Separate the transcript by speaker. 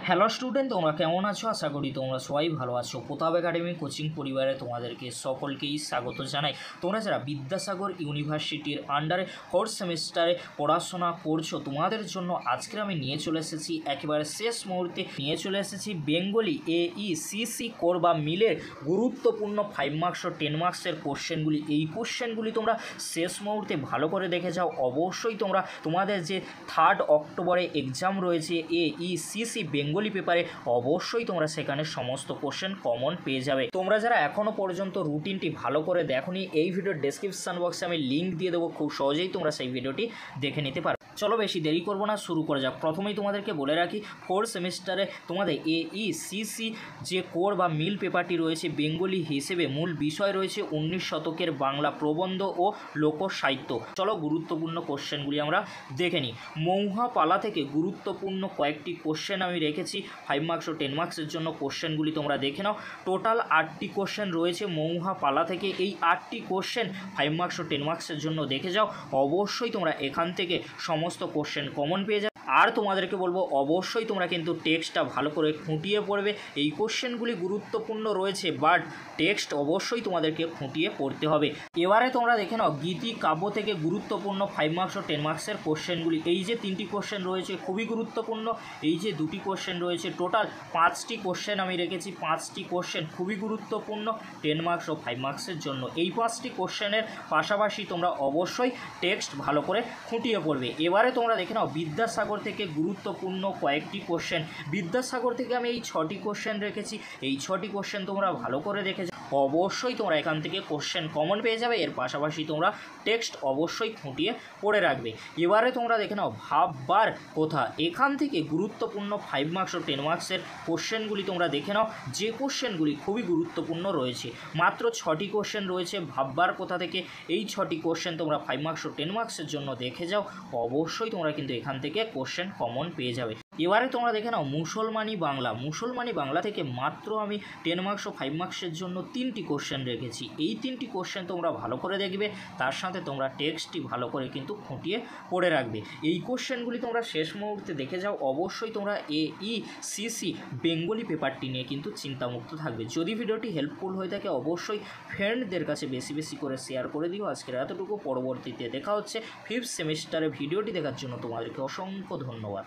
Speaker 1: Hello student, তোমরা কেমন আছো? আশা করি তোমরা সবাই ভালো আছো। প্রতাপ একাডেমি কোচিং পরিবারে তোমাদেরকে সকলকেই স্বাগত জানাই। তোমরা যারা বিদ্যাসাগর ইউনিভার্সিটির আন্ডারে ফোর্থ সেমিস্টারে পড়াশোনা করছো, তোমাদের জন্য আজকে আমি নিয়ে চলে এসেছি একেবারে শেষ মুহূর্তে বেঙ্গলি AECC কোর বা মিলের গুরুত্বপূর্ণ 5 মার্কস ও 10 মার্কসের কোশ্চেনগুলি। এই কোশ্চেনগুলি তোমরা শেষ মুহূর্তে ভালো করে দেখে যাও। অবশ্যই তোমরা তোমাদের যে 3 অক্টোবরে এক্সাম রয়েছে AECC বেঙ্গলি পেপারে, অবশ্যই তোমরা সেখানে সমস্ত কোশ্চেন কমন পেয়ে যাবে। তোমরা যারা এখনও পর্যন্ত রুটিনটি ভালো করে দেখোনি, এই ভিডিওর ডেসক্রিপশন বক্সে আমি লিঙ্ক দিয়ে দেবো, খুব সহজেই তোমরা সেই ভিডিওটি দেখে নিতে পারো। চলো বেশি দেরি করবো না, শুরু করা যাক। প্রথমেই তোমাদেরকে বলে রাখি, ফোর্থ সেমিস্টারে তোমাদের AECC যে কোর বা মিল পেপারটি রয়েছে বেঙ্গলি হিসেবে মূল বিষয় রয়েছে 19 শতকের বাংলা প্রবন্ধ ও লোকসাহিত্য। চলো গুরুত্বপূর্ণ কোশ্চেনগুলি আমরা দেখে নিই। মৌহাপালা থেকে গুরুত্বপূর্ণ কয়েকটি কোশ্চেন আমি রেখেছি 5 মার্কস ও 10 মার্কসের জন্য। কোশ্চেনগুলি তোমরা দেখে নাও। টোটাল 8টি কোশ্চেন রয়েছে মৌহাপালা থেকে। এই 8টি কোশ্চেন 5 মার্কস ও 10 মার্কসের জন্য দেখে যাও। অবশ্যই তোমরা এখান থেকে সমস্ত কোশ্চেন কমন পেয়ে যাবে। আর তোমাদেরকে বলবো, অবশ্যই তোমরা কিন্তু টেক্সটটা ভালো করে খুঁটিয়ে পড়বে। এই কোশ্চেনগুলি গুরুত্বপূর্ণ রয়েছে, বাট টেক্সট অবশ্যই তোমাদেরকে খুঁটিয়ে পড়তে হবে। এবারে তোমরা দেখে নাও গীতি কাব্য থেকে গুরুত্বপূর্ণ 5 মার্কস ও 10 মার্কসের কোশ্চেনগুলি। এই যে 3টি কোশ্চেন রয়েছে খুবই গুরুত্বপূর্ণ, এই যে 2টি কোশ্চেন রয়েছে, টোটাল 5টি কোশ্চেন আমি রেখেছি। 5টি কোশ্চেন খুবই গুরুত্বপূর্ণ 10 মার্কস ও 5 মার্কসের জন্য। এই 5টি কোশ্চেনের পাশাপাশি তোমরা অবশ্যই টেক্সট ভালো করে খুঁটিয়ে পড়বে। এবারে তোমরা দেখে নাও বিদ্যাসাগর থেকে গুরুত্বপূর্ণ কয়েকটি কোশ্চেন। বিদ্যাসাগর থেকে আমি এই 6টি কোশ্চেন রেখেছি। এই 6টি কোশ্চেন তোমরা ভালো করে দেখে যাও। অবশ্যই তোমরা এখান থেকে কোশ্চেন কমন পেয়ে যাবে। এর পাশাপাশি তোমরা টেক্সট অবশ্যই খুঁটিয়ে পড়ে রাখবে। এবারে তোমরা দেখে নাও ভাববার কথা। এখান থেকে গুরুত্বপূর্ণ 5 মার্কস ও 10 মার্কসের কোশ্চেনগুলি তোমরা দেখে নাও, যে কোশ্চেনগুলি খুবই গুরুত্বপূর্ণ রয়েছে। মাত্র 6টি কোশ্চেন রয়েছে ভাববার কথা থেকে। এই 6টি কোশ্চেন তোমরা 5 মার্কস ও 10 মার্কসের জন্য দেখে যাও। অবশ্যই তোমরা কিন্তু এখান থেকে কোশ্চেন কমন পেয়ে যাবে। এবারে তোমরা দেখে নাও মুসলমানি বাংলা। মুসলমানি বাংলা থেকে মাত্র আমি 10 মার্কস ও 5 মার্কসের জন্য 3টি কোশ্চেন রেখেছি। এই 3টি কোশ্চেন তোমরা ভালো করে দেখবে, তার সাথে তোমরা টেক্সটটি ভালো করে কিন্তু খুঁটিয়ে পড়ে রাখবে। এই কোশ্চেনগুলি তোমরা শেষ মুহূর্তে দেখে যাও। অবশ্যই তোমরা AECC বেঙ্গলি পেপারটি নিয়ে কিন্তু চিন্তামুক্ত থাকবে। যদি ভিডিওটি হেল্পফুল হয়ে থাকে, অবশ্যই ফ্রেন্ডদের কাছে বেশি বেশি করে শেয়ার করে দিও। আজকের এতটুকু, পরবর্তীতে দেখা হচ্ছে 5th সেমিস্টারে। ভিডিওটি দেখার জন্য তোমাদেরকে অসংখ্য ধন্যবাদ।